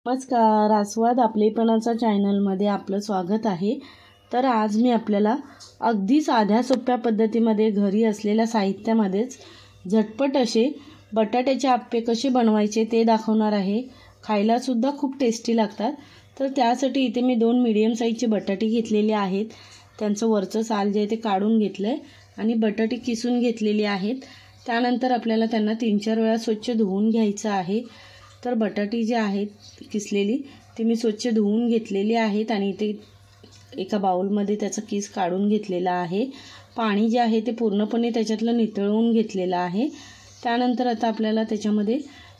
नमस्कार, आस्वाद आपलेपणाचा चॅनलमध्ये आपलं स्वागत आहे। तर आज मी आपल्याला अगदी साध्या सोप्या पद्धतीमध्ये घरी असलेल्या साहित्यामध्येच झटपट असे बटाट्याचे आप्पे कसे बनवायचे ते दाखवणार आहे। खायला सुद्धा खूप टेस्टी लागतात। तर त्यासाठी इथे मी 2 मीडियम साईजचे बटाटे घेतलेले आहेत। त्यांचं वरचं साल जे आहे ते काढून घेतलंय आणि बटाटे किसून घेतलेले आहेत। त्यानंतर आपल्याला त्यांना 3-4 वेळा स्वच्छ धुवून घ्यायचं आहे। तर बटाटी जे आहेत किसलेली ती मी स्वच्छ धुवून घेतलेली आहेत आणि इथे एका बाउलमध्ये त्याचा किस काढून घेतलेला आहे। पाणी जे आहे ते पूर्णपणे त्याच्यातलं नितळवून घेतलेलं आहे। त्यानंतर आता आपल्याला त्याच्यामध्ये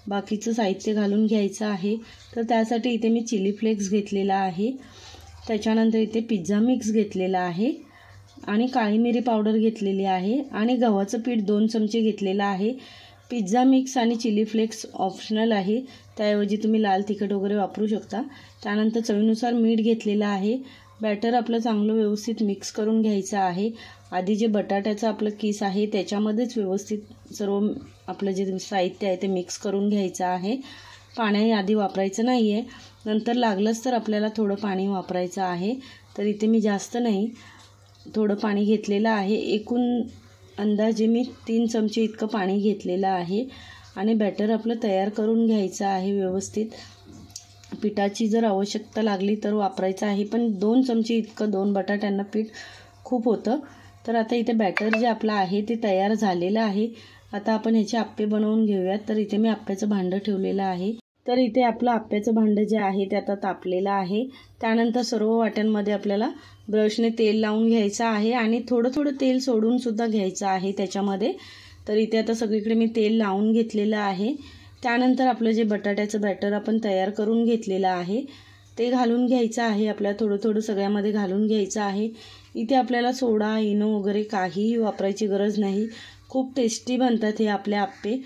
बाकीचं साहित्य घालून घ्यायचं आहे। तर त्यासाठी इथे मी चिली फ्लेक्स घेतलेला आहे। त्याच्यानंतर इथे पिझ्झा मिक्स घेतलेला आहे आणि काळी मिरी पावडर घेतलेली आहे आणि गव्हाचं पीठ 2 चमचे घेतलेलं आहे। पिझ्झा मिक्स आणि चिली फ्लेक्स ऑप्शनल आहे, त्याऐवजी तुम्ही लाल तिखट वगैरे वापरू शकता। त्यानंतर चवीनुसार मीठ घेतलेलं आहे। बॅटर आपलं चांगलं व्यवस्थित मिक्स करून घ्यायचं आहे। आधी जे बटाट्याचं आपलं किस आहे त्याच्यामध्येच व्यवस्थित सर्व आपलं जे साहित्य आहे ते मिक्स करून घ्यायचं आहे। पाणी आधी वापरायचं नाही आहे, नंतर लागलंच तर आपल्याला थोडं पाणी वापरायचं आहे। तर इथे मी जास्त नाही, थोडं पाणी घेतलेलं आहे। एकूण अंदाजे मी 3 चमचे इतकं पाणी घेतलेलं आहे आणि बॅटर आपलं तयार करून घ्यायचं आहे व्यवस्थित। पिठाची जर आवश्यकता लागली तर वापरायचं आहे, पण 2 चमचे इतकं 2 बटाट्यांना पीठ खूप होतं। तर आता इथे बॅटर जे आपलं आहे ते तयार झालेलं आहे। आता आपण ह्याचे आप्पे बनवून घेऊयात। तर इथे मी आप्प्याचं भांडं ठेवलेलं आहे। तर इथे आपलं आप्प्याचं भांडं जे आहे ते आता तापलेलं आहे। त्यानंतर सर्व वाट्यांमध्ये आपल्याला ब्रशने तेल लावून घ्यायचं आहे आणि थोडं तेल सोडून सुद्धा घ्यायचं आहे त्याच्यामध्ये। तर इथे आता सगळीकडे मी तेल लावून घेतलेलं आहे। त्यानंतर आपलं जे बटाट्याचं बॅटर आपण तयार करून घेतलेलं आहे ते घालून घ्यायचं आहे। आपल्याला थोडं सगळ्यामध्ये घालून घ्यायचं आहे। इथे आपल्याला सोडा, इनो वगैरे काहीही वापरायची गरज नाही। खूप टेस्टी बनतात हे आपले आप्पे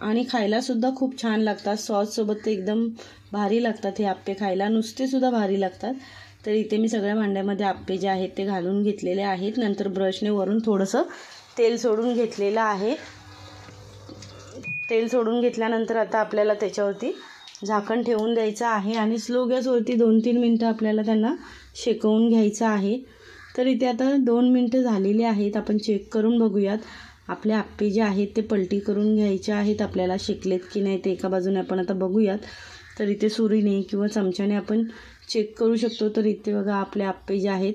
आणि खायलासुद्धा खूप छान लागतात। सॉससोबत ते एकदम भारी लागतात हे आप्पे खायला, नुसतेसुद्धा भारी लागतात। तर इथे मी सगळ्या भांड्यामध्ये आप्पे जे आहेत ते घालून घेतलेले आहेत। नंतर ब्रशने वरून थोडंसं तेल सोडून घेतलेलं आहे। तेल सोडून घेतल्यानंतर आता आपल्याला त्याच्यावरती झाकण ठेवून द्यायचं आहे आणि स्लो गॅसवरती 2-3 मिनटं आपल्याला त्यांना शेकवून घ्यायचं आहे। तर इथे आता 2 मिनटं झालेली आहेत। आपण चेक करून बघूयात। आपले आप्पे जे आहेत ते पलटी करून घ्यायचे आहेत। आपल्याला शेकलेत की नाही ते एका बाजूने आपण आता बघूयात। तर इथे सुरीने किंवा चमच्याने आपण चेक करू शकतो। तर इथे बघा आपले आप्पे जे आहेत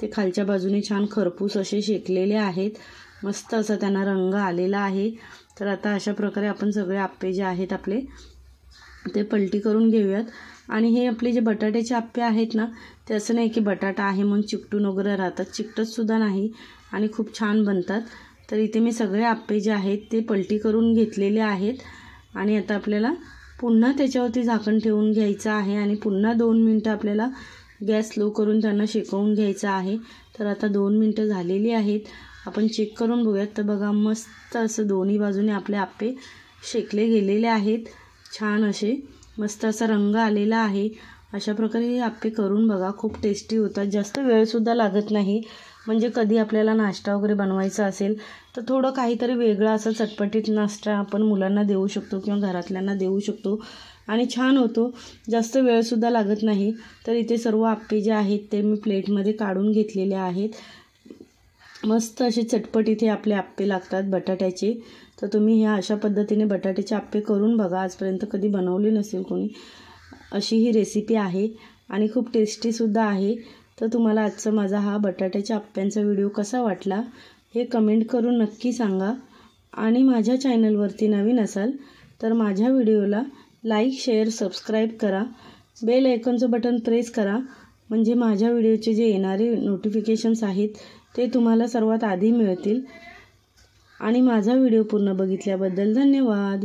ते खालच्या बाजूने छान खरपूस असे शेकलेले आहेत। मस्त असा त्यांना रंग आलेला आहे। तर आता अशा प्रकारे आपण सगळे आप्पे जे आहेत आपले ते पलटी करून घेऊयात। आणि हे आपले जे बटाट्याचे आप्पे आहेत ना, ते असं नाही की बटाटा आहे म्हणून चिकटून वगैरे राहतात, चिकटतसुद्धा नाही आणि खूप छान बनतात। तर इथे मी सगळे आप्पे जे आहेत ते पलटी करून घेतलेले आहेत आणि आता आपल्याला पुन्हा त्याच्यावरती झाकण ठेवून घ्यायचं आहे आणि पुन्हा 2 मिनटं आपल्याला गॅस स्लो करून त्यांना शेकवून घ्यायचं आहे। तर आता 2 मिनटं झालेली आहेत। आपण चेक करून बघूयात। तर बघा मस्त असं दोन्ही बाजूने आपले आप्पे शेकले गेलेले आहेत। छान असे मस्त असा रंग आलेला आहे। अशा प्रकारे हे आप्पे करून बघा, खूप टेस्टी होतात। जास्त वेळसुद्धा लागत नाही। म्हणजे कधी आपल्याला नाश्ता वगैरे बनवायचा असेल तर थोडं काहीतरी वेगळं असं चटपटीत नाश्ता आपण मुलांना देऊ शकतो किंवा घरातल्यांना देऊ शकतो आणि छान होतो, जास्त वेळसुद्धा लागत नाही। तर इथे सर्व आप्पे जे आहेत ते मी प्लेटमध्ये काढून घेतलेले आहेत। मस्त असे चटपटीत हे आपले आप्पे लागतात बटाट्याचे। तर तुम्ही ह्या अशा पद्धतीने बटाट्याचे आप्पे करून बघा। आजपर्यंत कधी बनवले नसेल कोणी, अशी ही रेसिपी आहे आणि खूप टेस्टीसुद्धा आहे। तर तुम्हाला आजचा माझा हा बटाट्याच्या आप्प्यांचा व्हिडिओ कसा वाटला हे कमेंट करून नक्की सांगा। आणि माझ्या चॅनलवरती नवीन असाल तर माझ्या व्हिडिओला लाईक, शेअर, सबस्क्राईब करा। बेल आयकॉनचं बटन प्रेस करा, म्हणजे माझ्या व्हिडिओचे जे येणारे नोटिफिकेशन्स आहेत ते तुम्हाला सर्वात आधी मिळतील। आणि माझा व्हिडिओ पूर्ण बघितल्याबद्दल धन्यवाद।